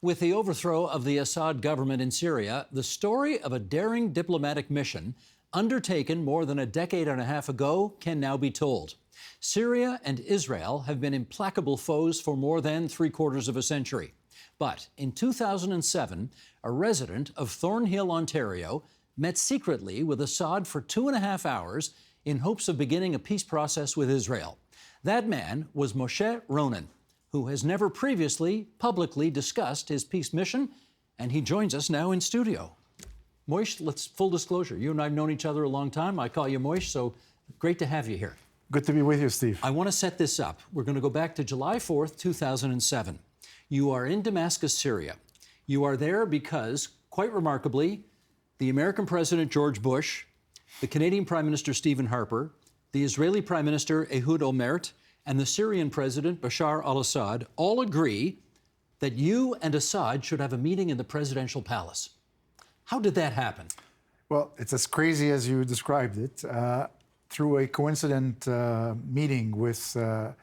With the overthrow of the Assad government in Syria, the story of a daring diplomatic mission undertaken more than a decade and a half ago can now be told. Syria and Israel have been implacable foes for more than three-quarters of a century. But in 2007, a resident of Thornhill, Ontario, met secretly with Assad for 2.5 hours in hopes of beginning a peace process with Israel. That man was Moshe Ronen, who has never previously publicly discussed his peace mission, and he joins us now in studio. Moshe, let's full disclosure. You and I have known each other a long time. I call you Moshe, so great to have you here. Good to be with you, Steve. I want to set this up. We're going to go back to July 4th, 2007. You are in Damascus, Syria. You are there because, quite remarkably, the American President George Bush, the Canadian Prime Minister Stephen Harper, the Israeli Prime Minister Ehud Olmert, and the Syrian President Bashar al-Assad all agree that you and Assad should have a meeting in the presidential palace. How did that happen? Well, it's as crazy as you described it. Through a coincident meeting with a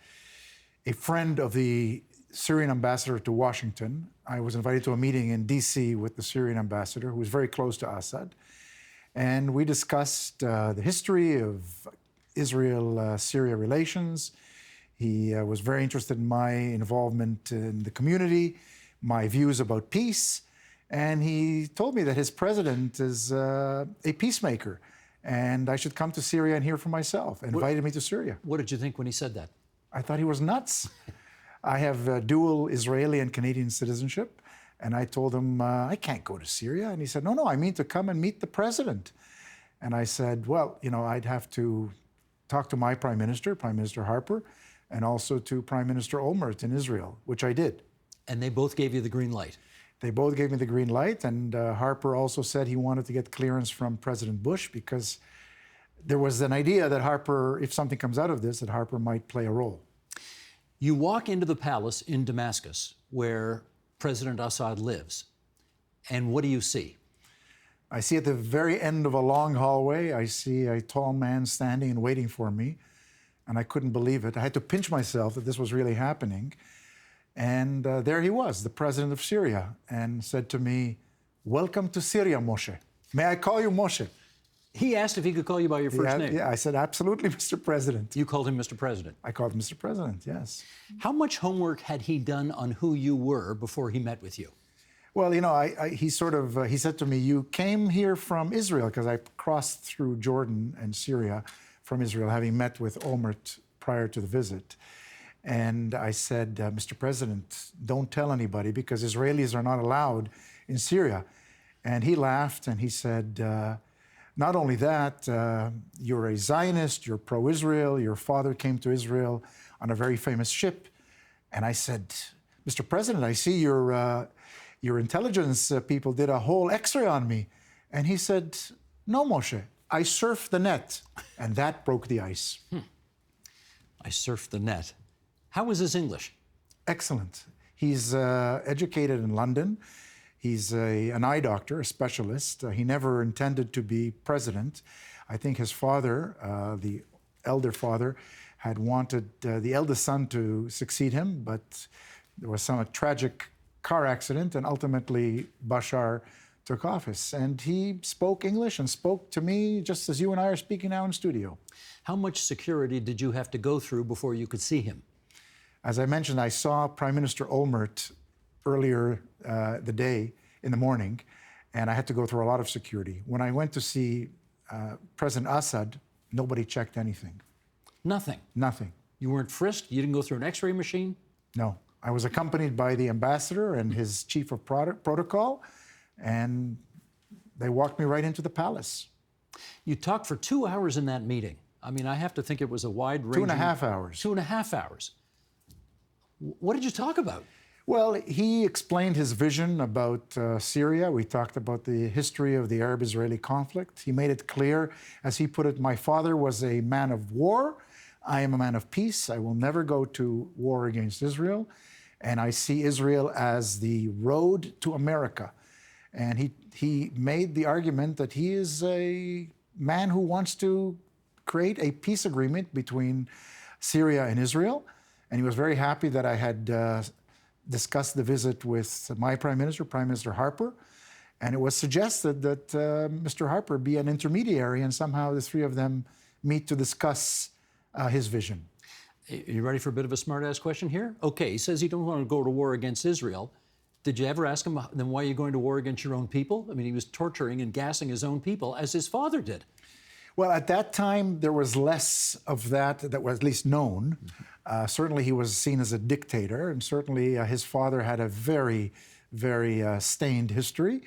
friend of the Syrian ambassador to Washington, I was invited to a meeting in D.C. with the Syrian ambassador, who was very close to Assad. And we discussed the history of Israel-Syria relations. He was very interested in my involvement in the community, my views about peace, and he told me that his president is a peacemaker, and I should come to Syria and hear for myself, and invited me to Syria. What did you think when he said that? I thought he was nuts. I have dual Israeli and Canadian citizenship, and I told him, I can't go to Syria. And he said, no, I mean to come and meet the president. And I said, well, I'd have to talk to my Prime Minister Harper, and also to Prime Minister Olmert in Israel, which I did. And they both gave you the green light? They both gave me the green light, and Harper also said he wanted to get clearance from President Bush because there was an idea that Harper, if something comes out of this, that Harper might play a role. You walk into the palace in Damascus, where President Assad lives, and what do you see? I see at the very end of a long hallway, I see a tall man standing and waiting for me. And I couldn't believe it. I had to pinch myself that this was really happening. And there he was, the president of Syria, and said to me, welcome to Syria, Moshe. May I call you Moshe? He asked if he could call you by your first name. Yeah, I said, absolutely, Mr. President. You called him Mr. President? I called him Mr. President, yes. How much homework had he done on who you were before he met with you? Well, he said to me, you came here from Israel, because I crossed through Jordan and Syria from Israel, having met with Olmert prior to the visit. And I said, Mr. President, don't tell anybody, because Israelis are not allowed in Syria. And he laughed and he said, not only that, you're a Zionist, you're pro-Israel, your father came to Israel on a very famous ship. And I said, Mr. President, I see your intelligence people did a whole X-ray on me. And he said, no, Moshe, I surfed the net, and that broke the ice. I surfed the net. How was his English? Excellent. He's educated in London. He's an eye doctor, a specialist. He never intended to be president. I think his father, the elder father, had wanted the eldest son to succeed him, but there was some tragic car accident, and ultimately Bashar took office. And he spoke English and spoke to me just as you and I are speaking now in studio. How much security did you have to go through before you could see him? As I mentioned, I saw Prime Minister Olmert earlier the day in the morning, and I had to go through a lot of security. When I went to see President Assad, nobody checked anything. Nothing? Nothing. You weren't frisked? You didn't go through an X-ray machine? No. I was accompanied by the ambassador and his chief of protocol, and they walked me right into the palace. You talked for 2 hours in that meeting. I mean, I have to think it was a wide-ranging... 2.5 hours. 2.5 hours. What did you talk about? Well, he explained his vision about Syria. We talked about the history of the Arab-Israeli conflict. He made it clear, as he put it, my father was a man of war. I am a man of peace. I will never go to war against Israel. And I see Israel as the road to America. And he made the argument that he is a man who wants to create a peace agreement between Syria and Israel. And he was very happy that I had discussed the visit with my Prime Minister, Prime Minister Harper, and it was suggested that Mr. Harper be an intermediary and somehow the three of them meet to discuss his vision. Are you ready for a bit of a smart-ass question here? Okay, he says he don't want to go to war against Israel. Did you ever ask him, then why are you going to war against your own people? I mean, he was torturing and gassing his own people, as his father did. Well, at that time, there was less of that was at least known. Certainly, he was seen as a dictator, and certainly his father had a very, very stained history.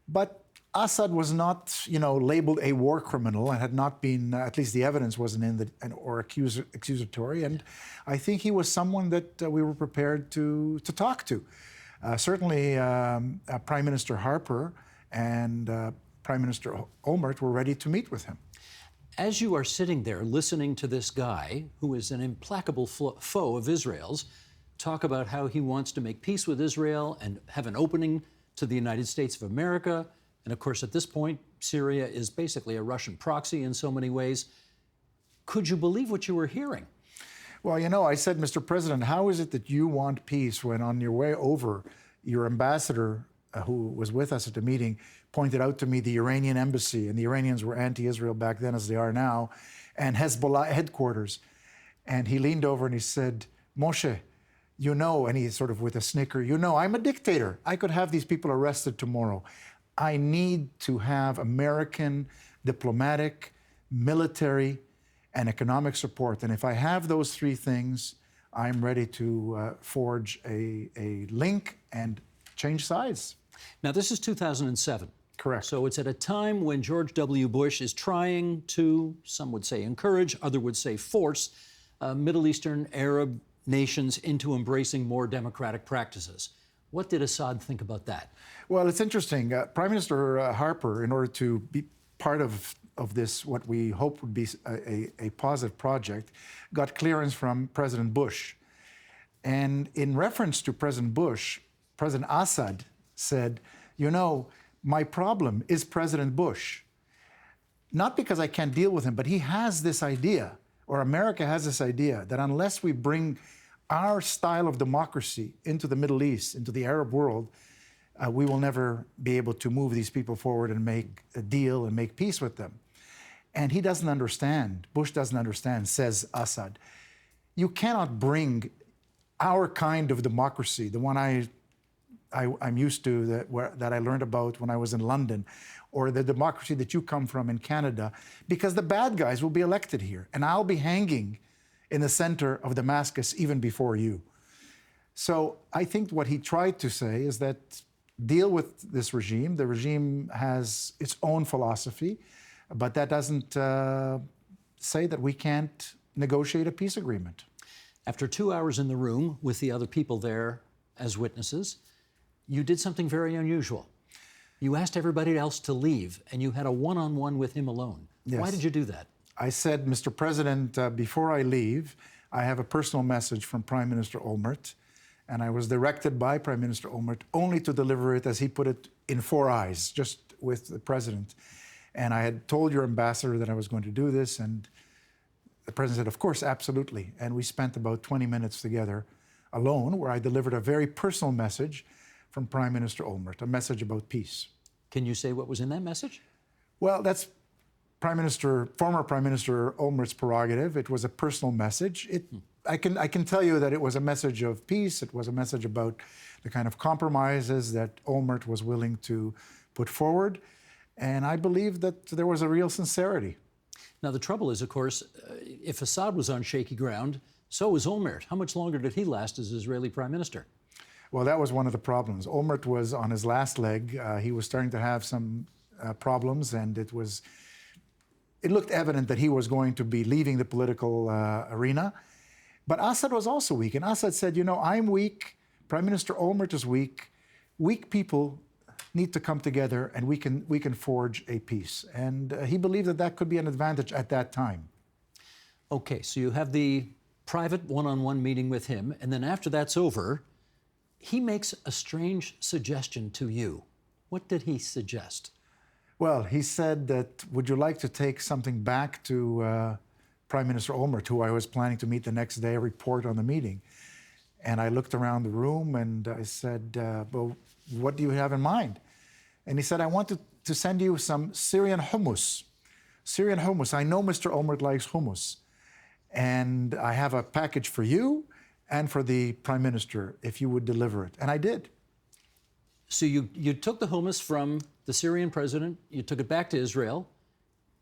But Assad was not, labeled a war criminal and had not been, at least the evidence wasn't accusatory. And I think he was someone that we were prepared to talk to. Certainly, Prime Minister Harper and Prime Minister Olmert were ready to meet with him. As you are sitting there listening to this guy, who is an implacable foe of Israel's, talk about how he wants to make peace with Israel and have an opening to the United States of America, and of course, at this point, Syria is basically a Russian proxy in so many ways. Could you believe what you were hearing? Well, I said, Mr. President, how is it that you want peace when on your way over, your ambassador, who was with us at the meeting, pointed out to me the Iranian embassy, and the Iranians were anti-Israel back then as they are now, and Hezbollah headquarters. And he leaned over and he said, Moshe, and he sort of with a snicker, I'm a dictator. I could have these people arrested tomorrow. I need to have American diplomatic, military, and economic support. And if I have those three things, I'm ready to forge a link and change sides. Now, this is 2007. Correct. So it's at a time when George W. Bush is trying to, some would say encourage, others would say force, Middle Eastern Arab nations into embracing more democratic practices. What did Assad think about that? Well, it's interesting. Prime Minister Harper, in order to be part of this, what we hope would be a positive project, got clearance from President Bush. And in reference to President Bush, President Assad said, my problem is President Bush. Not because I can't deal with him, but he has this idea, or America has this idea, that unless we bring our style of democracy into the Middle East, into the Arab world, we will never be able to move these people forward and make a deal and make peace with them. And he doesn't understand, Bush doesn't understand, says Assad. You cannot bring our kind of democracy, the one I'm used to, that I learned about when I was in London, or the democracy that you come from in Canada, because the bad guys will be elected here, and I'll be hanging in the center of Damascus even before you. So I think what he tried to say is that deal with this regime. The regime has its own philosophy, but that doesn't say that we can't negotiate a peace agreement. After 2 hours in the room with the other people there as witnesses, you did something very unusual. You asked everybody else to leave, and you had a one-on-one with him alone. Yes. Why did you do that? I said, Mr. President, before I leave, I have a personal message from Prime Minister Olmert, and I was directed by Prime Minister Olmert only to deliver it, as he put it, in 4 eyes, just with the President. And I had told your ambassador that I was going to do this, and the President said, of course, absolutely. And we spent about 20 minutes together alone, where I delivered a very personal message from Prime Minister Olmert, a message about peace. Can you say what was in that message? Well, that's former Prime Minister Olmert's prerogative. It was a personal message. I can tell you that it was a message of peace. It was a message about the kind of compromises that Olmert was willing to put forward. And I believe that there was a real sincerity. Now, the trouble is, of course, if Assad was on shaky ground, so was Olmert. How much longer did he last as Israeli Prime Minister? Well, that was one of the problems. Olmert was on his last leg. He was starting to have some problems, and it looked evident that he was going to be leaving the political arena. But Assad was also weak, and Assad said, I'm weak, Prime Minister Olmert is weak. Weak people need to come together, and we can forge a peace. And he believed that that could be an advantage at that time. Okay, so you have the private one-on-one meeting with him, and then after that's over, he makes a strange suggestion to you. What did he suggest? Well, he said that, would you like to take something back to Prime Minister Olmert, who I was planning to meet the next day, report on the meeting? And I looked around the room and I said, well, what do you have in mind? And he said, I want to send you some Syrian hummus. Syrian hummus. I know Mr. Olmert likes hummus. And I have a package for you and for the Prime Minister, if you would deliver it. And I did. So you took the hummus from the Syrian president, you took it back to Israel,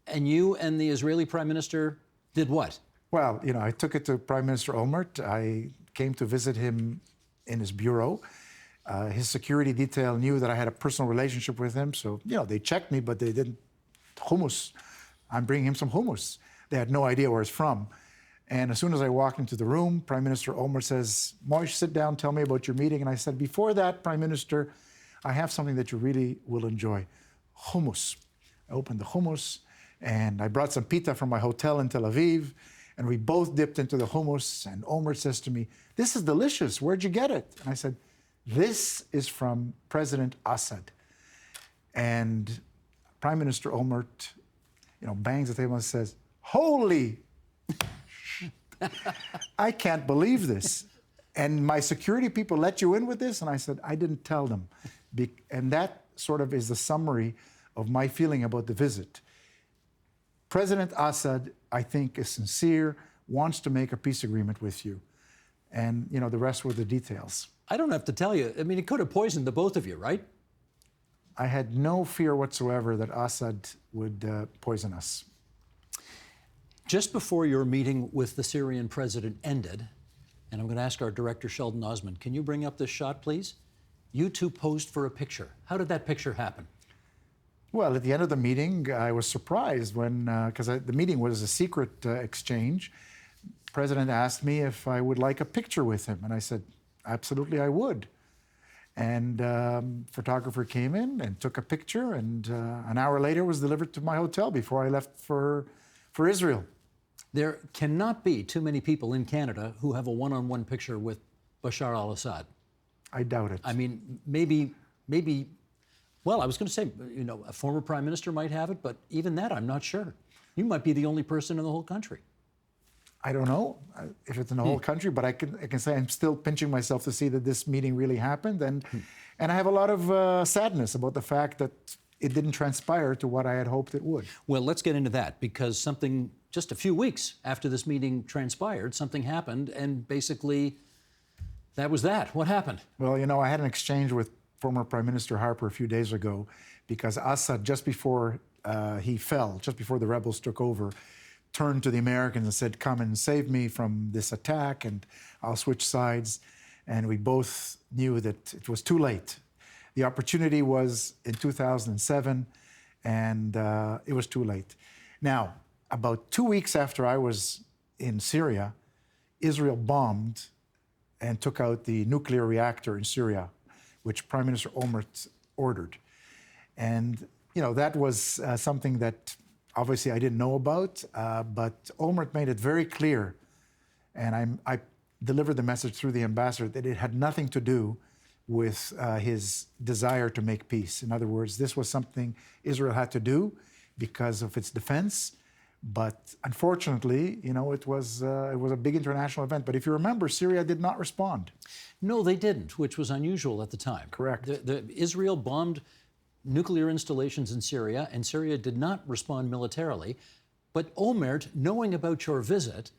and you and the Israeli Prime Minister did what? Well, you know, I took it to Prime Minister Olmert. I came to visit him in his bureau. His security detail knew that I had a personal relationship with him, so, you know, they checked me, but they didn't. Hummus. I'm bringing him some hummus. They had no idea where it's from. And as soon as I walked into the room, Prime Minister Olmert says, Moshe, sit down, tell me about your meeting. And I said, before that, Prime Minister, I have something that you really will enjoy. Hummus. I opened the hummus, and I brought some pita from my hotel in Tel Aviv, and we both dipped into the hummus, and Olmert says to me, this is delicious. Where'd you get it? And I said, this is from President Assad. And Prime Minister Olmert, you know, bangs the table and says, holy, I can't believe this. And my security people let you in with this? And I said, I didn't tell them. And that sort of is the summary of my feeling about the visit. President Assad, I think, is sincere, wants to make a peace agreement with you. And, you know, the rest were the details. I don't have to tell you. I mean, it could have poisoned the both of you, right? I had no fear whatsoever that Assad would poison us. Just before your meeting with the Syrian president ended, and I'm going to ask our director, Sheldon Osmond, can you bring up this shot, please? You two posed for a picture. How did that picture happen? Well, at the end of the meeting, I was surprised when, because the meeting was a secret exchange. The president asked me if I would like a picture with him, and I said, absolutely, I would. And photographer came in and took a picture, and an hour later it was delivered to my hotel before I left for Israel. There cannot be too many people in Canada who have a one-on-one picture with Bashar al-Assad. I doubt it. I mean, maybe, well, I was going to say, you know, a former prime minister might have it, but even that, I'm not sure. You might be the only person in the whole country. I don't know if it's in the whole country, but I can say I'm still pinching myself to see that this meeting really happened. And I have a lot of sadness about the fact that it didn't transpire to what I had hoped it would. Well, let's get into that, because something, just a few weeks after this meeting transpired, something happened, and basically that was that. What happened? Well, you know, I had an exchange with former Prime Minister Harper a few days ago, because Assad, just before he fell, just before the rebels took over, turned to the Americans and said, come and save me from this attack, and I'll switch sides. And we both knew that it was too late. The opportunity was in 2007, and it was too late. Now, about 2 weeks after I was in Syria, Israel bombed and took out the nuclear reactor in Syria, which Prime Minister Olmert ordered. And, you know, that was something that obviously I didn't know about, but Olmert made it very clear, and I delivered the message through the ambassador, that it had nothing to do with his desire to make peace. In other words, this was something Israel had to do because of its defense. But unfortunately, you know, it was a big international event. But if you remember, Syria did not respond. No, they didn't, which was unusual at the time. Correct. Israel bombed nuclear installations in Syria, and Syria did not respond militarily. But Olmert, knowing about your visit,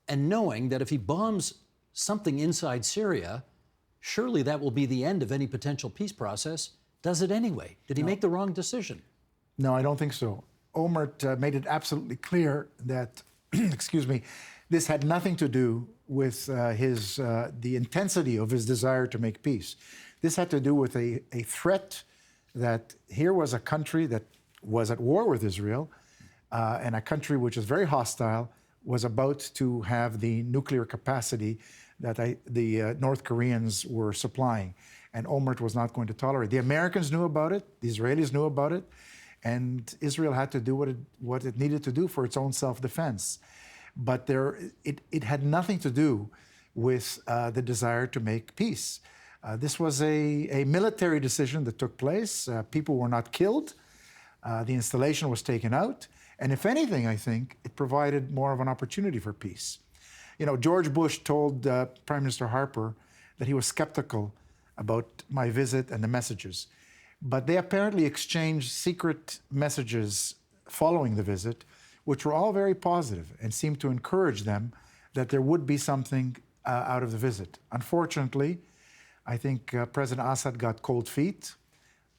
and knowing that if he bombs something inside Syria, surely that will be the end of any potential peace process, does it anyway. Did he make the wrong decision? No, I don't think so. Olmert made it absolutely clear that, excuse me, this had nothing to do with the intensity of his desire to make peace. This had to do with a threat that here was a country that was at war with Israel, and a country which is very hostile was about to have the nuclear capacity that the North Koreans were supplying. And Olmert was not going to tolerate. The Americans knew about it, the Israelis knew about it, and Israel had to do what it needed to do for its own self-defense. But it had nothing to do with the desire to make peace. This was a military decision that took place. People were not killed. The installation was taken out. And if anything, I think, it provided more of an opportunity for peace. You know, George Bush told Prime Minister Harper that he was skeptical about my visit and the messages. But they apparently exchanged secret messages following the visit, which were all very positive and seemed to encourage them that there would be something out of the visit. Unfortunately, I think President Assad got cold feet,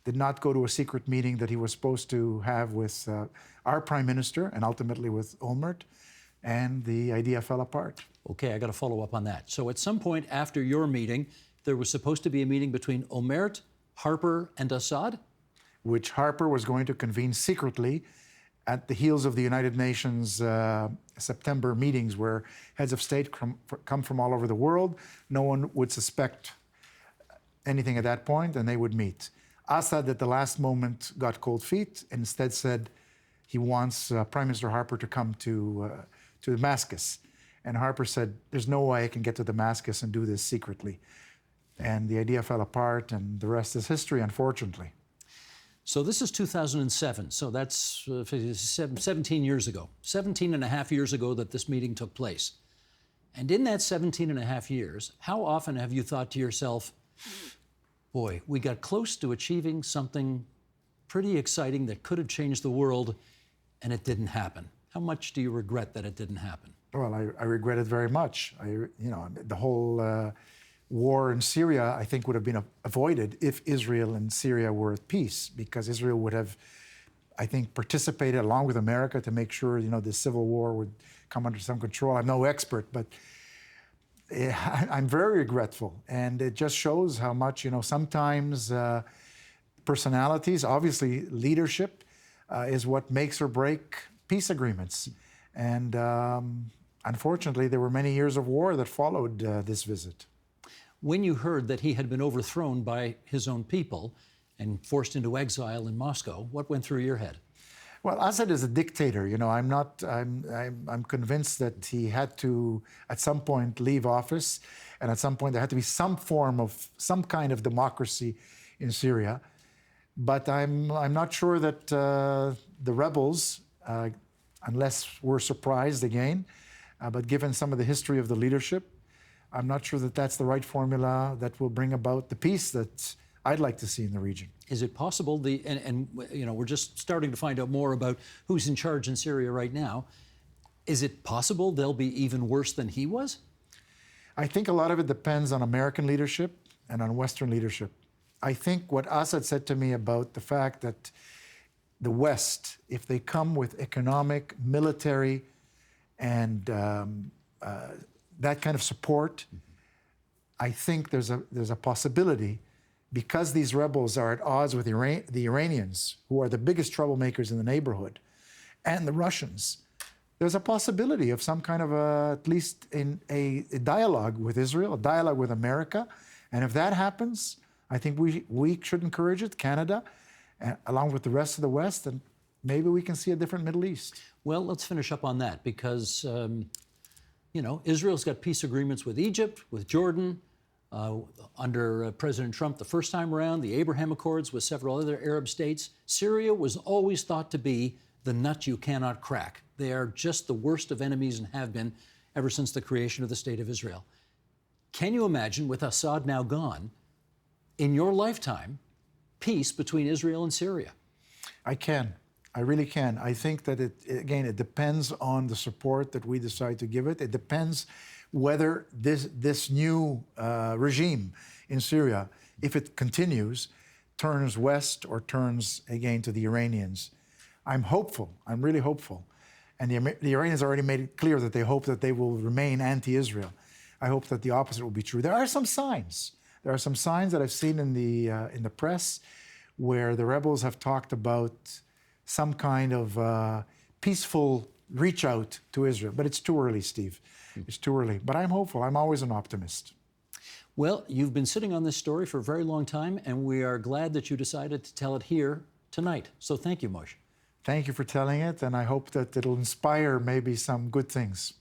did not go to a secret meeting that he was supposed to have with our prime minister and ultimately with Olmert, and the idea fell apart. Okay, I got to follow up on that. So at some point after your meeting, there was supposed to be a meeting between Olmert, Harper, and Assad? Which Harper was going to convene secretly at the heels of the United Nations September meetings, where heads of state come from all over the world. No one would suspect anything at that point, and they would meet. Assad, at the last moment, got cold feet and instead said he wants Prime Minister Harper to come to Damascus. And Harper said, there's no way I can get to Damascus and do this secretly. And the idea fell apart, and the rest is history, unfortunately. So this is 2007, so that's 17 years ago. 17 and a half years ago that this meeting took place. And in that 17 and a half years, how often have you thought to yourself, boy, we got close to achieving something pretty exciting that could have changed the world, and it didn't happen? How much do you regret that it didn't happen? Well, I regret it very much. The whole war in Syria, I think, would have been avoided if Israel and Syria were at peace, because Israel would have, I think, participated along with America to make sure, the civil war would come under some control. I'm no expert, but I'm very regretful. And it just shows how much, sometimes personalities, obviously leadership, is what makes or break peace agreements. And unfortunately, there were many years of war that followed this visit. When you heard that he had been overthrown by his own people and forced into exile in Moscow, what went through your head? Well, Assad is a dictator. I'm convinced that he had to, at some point, leave office, and at some point there had to be some kind of democracy in Syria. But I'm not sure that the rebels, unless we're surprised again, but given some of the history of the leadership, I'm not sure that that's the right formula that will bring about the peace that I'd like to see in the region. Is it possible, we're just starting to find out more about who's in charge in Syria right now. Is it possible they'll be even worse than he was? I think a lot of it depends on American leadership and on Western leadership. I think what Assad said to me about the fact that the West, if they come with economic, military, and that kind of support, I think there's a possibility, because these rebels are at odds with the Iranians, who are the biggest troublemakers in the neighborhood, and the Russians, there's a possibility of some kind of at least in a dialogue with Israel, a dialogue with America. And if that happens, I think we should encourage it, Canada, along with the rest of the West, and maybe we can see a different Middle East. Well, let's finish up on that, because Israel's got peace agreements with Egypt, with Jordan, under President Trump the first time around, the Abraham Accords with several other Arab states. Syria was always thought to be the nut you cannot crack. They are just the worst of enemies and have been ever since the creation of the State of Israel. Can you imagine, with Assad now gone, in your lifetime, peace between Israel and Syria? I can. I really can. I think that it depends on the support that we decide to give it. It depends whether this new regime in Syria, if it continues, turns west or turns again to the Iranians. I'm hopeful. I'm really hopeful. And the Iranians already made it clear that they hope that they will remain anti-Israel. I hope that the opposite will be true. There are some signs. There are some signs that I've seen in the press where the rebels have talked about some kind of peaceful reach out to Israel. But it's too early, Steve. It's too early. But I'm hopeful. I'm always an optimist. Well, you've been sitting on this story for a very long time, and we are glad that you decided to tell it here tonight. So thank you, Moshe. Thank you for telling it, and I hope that it'll inspire maybe some good things.